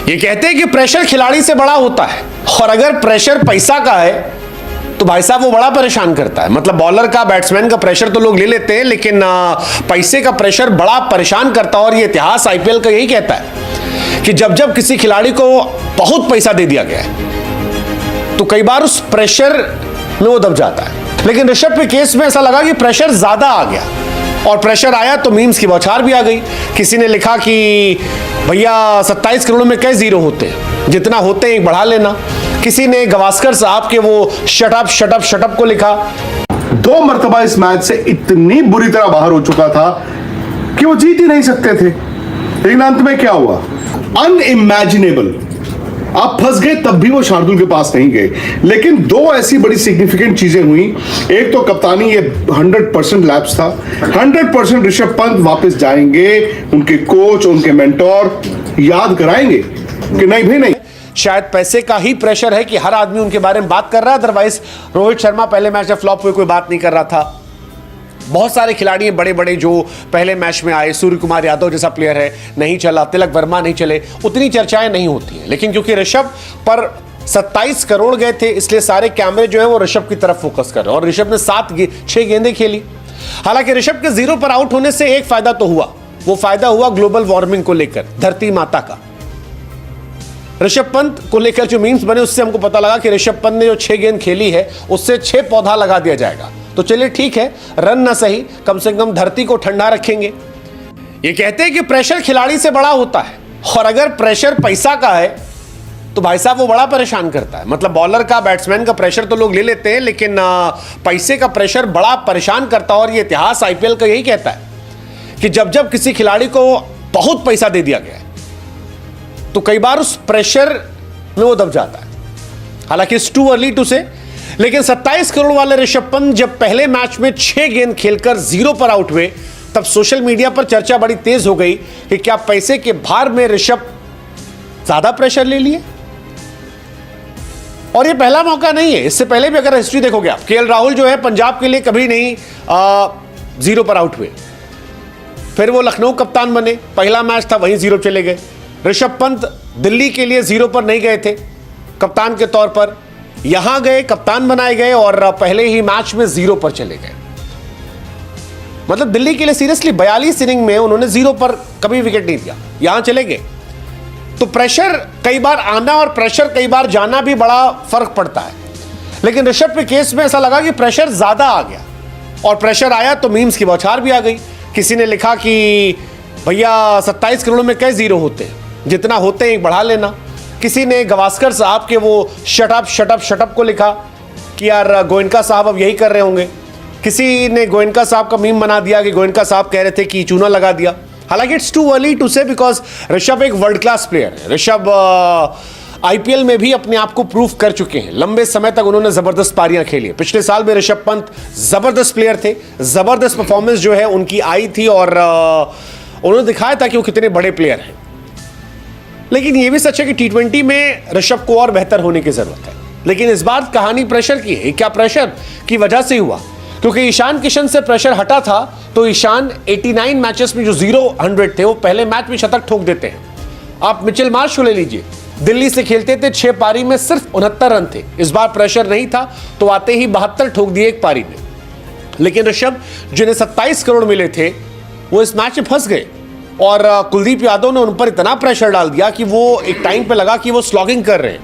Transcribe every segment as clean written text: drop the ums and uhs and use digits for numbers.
ये कहते हैं कि प्रेशर खिलाड़ी से बड़ा होता है, और अगर प्रेशर पैसा का है तो भाई साहब वो बड़ा परेशान करता है। मतलब बॉलर का, बैट्समैन का प्रेशर तो लोग ले लेते हैं, लेकिन पैसे का प्रेशर बड़ा परेशान करता है। और ये इतिहास आईपीएल का यही कहता है कि जब जब किसी खिलाड़ी को बहुत पैसा दे दिया गया है तो कई बार उस प्रेशर में वो दब जाता है। लेकिन ऋषभ के केस में ऐसा लगा कि प्रेशर ज्यादा आ गया, और प्रेशर आया तो मीम्स की बौछार भी आ गई। किसी ने लिखा कि भैया 27 करोड़ में कई जीरो होते हैं, जितना होते हैं बढ़ा लेना। किसी ने गवास्कर साहब के वो शट अप को लिखा। 2 मरतबा इस मैच से इतनी बुरी तरह बाहर हो चुका था कि वो जीत ही नहीं सकते थे। लेकिन अंत में क्या हुआ? अनइमेजिनेबल। आप फंस गए, तब भी वो शार्दुल के पास नहीं गए। लेकिन 2 ऐसी बड़ी सिग्निफिकेंट चीजें हुई। एक तो कप्तानी, ये 100% लैप्स था। 100% ऋषभ पंत वापस जाएंगे, उनके कोच, उनके मेंटोर याद कराएंगे कि नहीं भाई नहीं। शायद पैसे का ही प्रेशर है कि हर आदमी उनके बारे में बात कर रहा है। अदरवाइज रोहित शर्मा पहले मैच में फ्लॉप हुए कोई बात नहीं कर रहा था। बहुत सारे खिलाड़ी हैं बड़े बड़े जो पहले मैच में आए। सूर्य कुमार यादव जैसा प्लेयर है, नहीं चला। तिलक वर्मा नहीं चले, उतनी चर्चाएं नहीं होती हैं। लेकिन क्योंकि ऋषभ पर 27 करोड़ गए थे, इसलिए सारे कैमरे जो है वो ऋषभ की तरफ फोकस कर रहे हैं। और ऋषभ ने 6 गेंदें खेली। हालांकि ऋषभ के 0 पर आउट होने से एक फायदा तो हुआ, वो फायदा हुआ ग्लोबल वार्मिंग को लेकर, धरती माता का। ऋषभ पंत को लेकर जो मीम्स बने उससे हमको पता लगा कि ऋषभ पंत ने जो 6 गेंद खेली है उससे 6 पौधा लगा दिया जाएगा। तो चलिए ठीक है, रन ना सही, कम से कम धरती को ठंडा रखेंगे। ये कहते हैं कि प्रेशर खिलाड़ी से बड़ा होता है, और अगर प्रेशर पैसा का है तो भाई साहब वो बड़ा परेशान करता है। मतलब बॉलर का, बैट्समैन का प्रेशर तो लोग ले लेते हैं, लेकिन पैसे का प्रेशर बड़ा परेशान करता है। और ये इतिहास आईपीएल का यही कहता है कि जब जब किसी खिलाड़ी को बहुत पैसा दे दिया गया है तो कई बार उस प्रेशर में वो दब जाता है। हालांकि इट्स टू अर्ली टू से, लेकिन 27 करोड़ वाले ऋषभ पंत जब पहले मैच में 6 गेंद खेलकर 0 पर आउट हुए, तब सोशल मीडिया पर चर्चा बड़ी तेज हो गई कि क्या पैसे के भार में ऋषभ ज्यादा प्रेशर ले लिए। और ये पहला मौका नहीं है, इससे पहले भी अगर हिस्ट्री देखोगे आप, केएल राहुल जो है पंजाब के लिए कभी नहीं 0 पर आउट हुए। फिर वो लखनऊ कप्तान बने, पहला मैच था वहीं 0 चले गए। ऋषभ पंत दिल्ली के लिए 0 पर नहीं गए थे कप्तान के तौर पर, यहां गए, कप्तान बनाए गए और पहले ही मैच में 0 पर चले गए। मतलब दिल्ली के लिए सीरियसली 42 इनिंग में उन्होंने 0 पर कभी विकेट नहीं दिया, यहां चले गए। तो प्रेशर कई बार आना और प्रेशर कई बार जाना भी बड़ा फर्क पड़ता है। लेकिन ऋषभ के केस में ऐसा लगा कि प्रेशर ज्यादा आ गया, और प्रेशर आया तो मीम्स की बौछार भी आ गई। किसी ने लिखा कि भैया 27 करोड़ में कई जीरो होते हैं, जितना होते हैं बढ़ा लेना। किसी ने गवास्कर साहब के वो शट अप को लिखा कि यार गोयनका साहब अब यही कर रहे होंगे। किसी ने गोयनका साहब का मीम बना दिया कि गोयनका साहब कह रहे थे कि चूना लगा दिया। हालांकि इट्स टू अर्ली टू से, बिकॉज ऋषभ एक वर्ल्ड क्लास प्लेयर है। ऋषभ आईपीएल में भी अपने आप को प्रूव कर चुके हैं। लंबे समय तक उन्होंने जबरदस्त पारियां खेली। पिछले साल भी ऋषभ पंत जबरदस्त प्लेयर थे, जबरदस्त परफॉर्मेंस जो है उनकी आई थी, और उन्होंने दिखाया था कि वो कितने बड़े प्लेयर हैं। लेकिन यह भी सच है कि T20 में ऋषभ को और बेहतर होने की जरूरत है। लेकिन इस बार कहानी प्रेशर की है। क्या प्रेशर की वजह से हुआ? क्योंकि ईशान किशन से प्रेशर हटा था तो ईशान 89 मैचेस में जो 0-100 थे वो पहले मैच में शतक ठोक देते हैं। आप मिचेल मार्श को ले लीजिए, दिल्ली से खेलते थे, 6 पारी में सिर्फ 69 रन थे। इस बार प्रेशर नहीं था तो आते ही 72 ठोक दिए एक पारी में। लेकिन ऋषभ जिन्हें 27 करोड़ मिले थे वो इस मैच में फंस गए, और कुलदीप यादव ने उन पर इतना प्रेशर डाल दिया कि वो एक टाइम पे लगा कि वो स्लॉगिंग कर रहे हैं,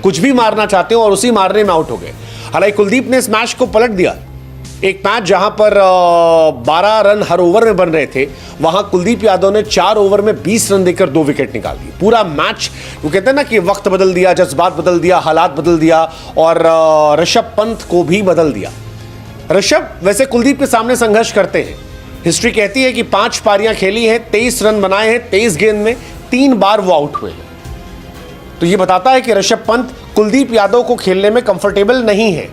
कुछ भी मारना चाहते हो, और उसी मारने में आउट हो गए। हालांकि कुलदीप ने इस मैच को पलट दिया। एक मैच जहां पर 12 रन हर ओवर में बन रहे थे, वहां कुलदीप यादव ने 4 ओवर में 20 रन देकर 2 विकेट निकाल दिए। पूरा मैच वो कहते हैं ना कि वक्त बदल दिया, जज्बात बदल दिया, हालात बदल दिया, और ऋषभ पंत को भी बदल दिया। ऋषभ वैसे कुलदीप के सामने संघर्ष करते हैं। हिस्ट्री कहती है कि 5 पारियां खेली हैं, 23 रन बनाए हैं 23 गेंद में, 3 बार वो आउट हुए हैं। तो ये बताता है कि ऋषभ पंत कुलदीप यादव को खेलने में कंफर्टेबल नहीं है।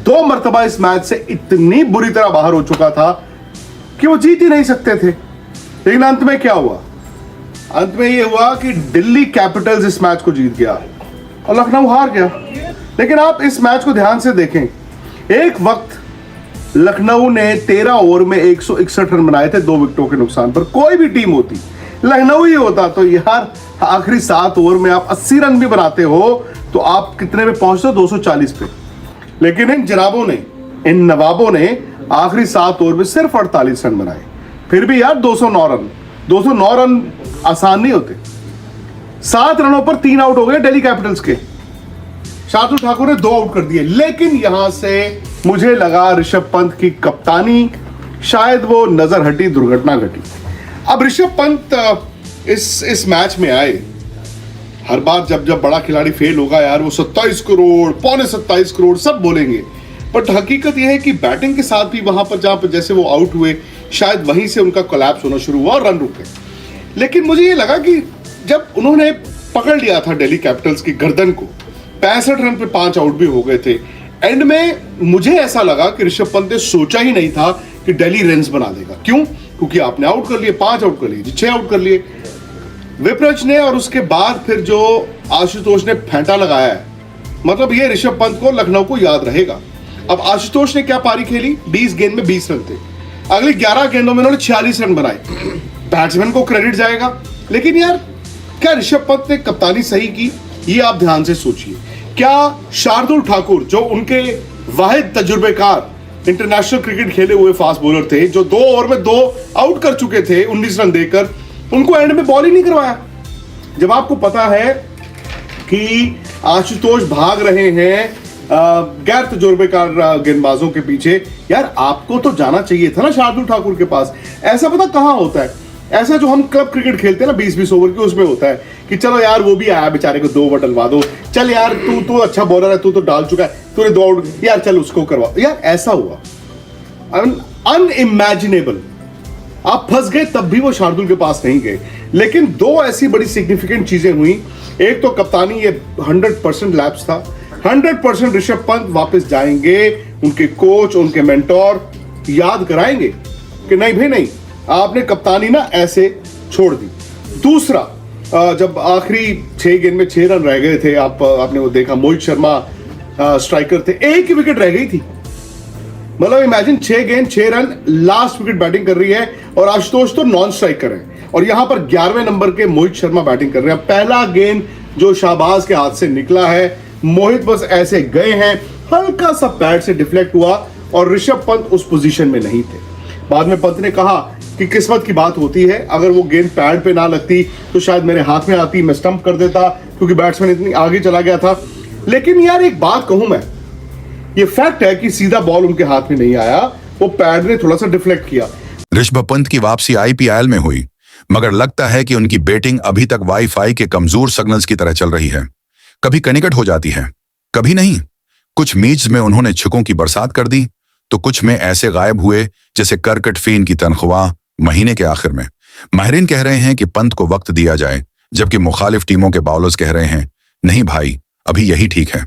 2 मरतबा इस मैच से इतनी बुरी तरह बाहर हो चुका था कि वो जीत ही नहीं सकते थे। लेकिन अंत में क्या हुआ? अंत में यह हुआ कि दिल्ली कैपिटल्स इस मैच को जीत गया और लखनऊ हार गया। लेकिन आप इस मैच को ध्यान से देखें, एक वक्त लखनऊ ने 13 ओवर में 161 रन बनाए थे 2 विकेटों के नुकसान पर। कोई भी टीम होती लखनऊ ही होता तो यार आखिरी 7 ओवर में आप 80 रन भी बनाते हो तो आप कितने पे पहुंचते हो? 240 पे। लेकिन इन जनाबों ने, इन नवाबों ने आखिरी 7 ओवर में सिर्फ 48 रन बनाए। फिर भी यार 209 रन आसान नहीं होते। 7 रनों पर 3 आउट हो गए दिल्ली कैपिटल्स के। शार्दुल ठाकुर ने 2 आउट कर दिए। लेकिन यहां से मुझे लगा ऋषभ पंत की कप्तानी शायद वो नजर हटी, दुर्घटना घटी। अब ऋषभ पंत इस मैच में आए। हर बार जब बड़ा खिलाड़ी फेल होगा यार, वो 27 करोड़, पौने 27 करोड़ सब बोलेंगे, बट हकीकत यह है कि बैटिंग के साथ भी वहां पर जहां पर जैसे वो आउट हुए, शायद वहीं से उनका कोलैप्स होना शुरू हुआ और रन रुक गए। लेकिन मुझे ये लगा कि जब उन्होंने पकड़ लिया था दिल्ली कैपिटल्स की गर्दन को, 65 रन पे 5 आउट भी हो गए थे, एंड में मुझे ऐसा लगा कि ऋषभ पंत ने सोचा ही नहीं था कि दिल्ली रन्स बना देगा। क्यों? क्योंकि आपने आउट कर लिए, 5 आउट कर लिए, 6 आउट कर लिए विपरज ने, और उसके बाद फिर जो आशुतोष ने फेंटा लगाया है, मतलब ये ऋषभ पंत को, लखनऊ को याद रहेगा। अब आशुतोष ने क्या पारी खेली? 20 गेंद में 20 रन थे। अगली 11 गेंदों में उन्होंने 46 रन बनाए। बैट्समैन को क्रेडिट जाएगा, लेकिन यार क्या ऋषभ पंत ने कप्तानी सही की? ये आप ध्यान से सोचिए। क्या शार्दुल ठाकुर, जो उनके वाहिद तजुर्बेकार इंटरनेशनल क्रिकेट खेले हुए फास्ट बॉलर थे, जो 2 ओवर में 2 आउट कर चुके थे 19 रन देकर, उनको एंड में बॉल ही नहीं करवाया? जब आपको पता है कि आशुतोष भाग रहे हैं गैर तजुर्बेकार गेंदबाजों के पीछे, यार आपको तो जाना चाहिए था ना शार्दुल ठाकुर के पास। ऐसा पता कहां होता है? ऐसा जो हम क्लब क्रिकेट खेलते हैं ना 20-20 ओवर की, उसमें होता है कि चलो यार वो भी आया बेचारे को 2 ओवर डलवा दो, चल यार तू अच्छा बॉलर है, तू तो डाल चुका है, तूने 2 आउट, यार चल उसको करवा। यार ऐसा हुआ, अनइमेजिनेबल। आप फंस गए, तब भी वो शार्दुल के पास नहीं गए। लेकिन 2 ऐसी बड़ी सिग्निफिकेंट चीजें हुई। एक तो कप्तानी, ये 100% लैप्स था। 100% ऋषभ पंत वापस जाएंगे, उनके कोच, उनके मेंटोर याद कराएंगे कि नहीं भाई नहीं, आपने कप्तानी ना ऐसे छोड़ दी। दूसरा, जब आखिरी 6 गेंद में 6 रन रह गए थे, आपने वो देखा, मोहित शर्मा स्ट्राइकर थे, एक ही विकेट रह गई थी। मतलब इमेजिन 6 गेंद 6 रन, लास्ट विकेट बैटिंग कर रही है, और आशुतोष तो नॉन स्ट्राइकर है, और यहां पर 11वें नंबर के मोहित शर्मा बैटिंग कर रहे हैं। पहला गेंद जो शाहबाज के हाथ से निकला है, मोहित बस ऐसे गए हैं, हल्का सा पैड से डिफ्लेक्ट हुआ, और ऋषभ पंत उस पोजीशन में नहीं थे। बाद में पंत ने कहा कि किस्मत की बात होती है, अगर वो गेंद पैड पे ना लगती तो शायद मेरे हाथ में आती, मैं स्टंप कर देता, क्योंकि बैट्समैन इतनी आगे चला गया था। लेकिन यार एक बात कहूं मैं, ये फैक्ट है कि सीधा बॉल उनके हाथ में नहीं आया, वो पैड ने थोड़ा सा डिफ्लेक्ट किया। ऋषभ पंत की वापसी आईपीएल में हुई, मगर लगता है कि उनकी बैटिंग अभी तक वाईफाई के कमजोर सिग्नल्स की तरह चल रही है। कभी कनिकट हो जाती है, कभी नहीं। कुछ मैच में उन्होंने छक्कों की बरसात कर दी, तो कुछ में ऐसे गायब हुए जैसे करकट फीन की तनख्वाह महीने के आखिर में। माहिरीन कह रहे हैं कि पंत को वक्त दिया जाए, जबकि मुखालिफ टीमों के बॉलर्स कह रहे हैं नहीं भाई, अभी यही ठीक है।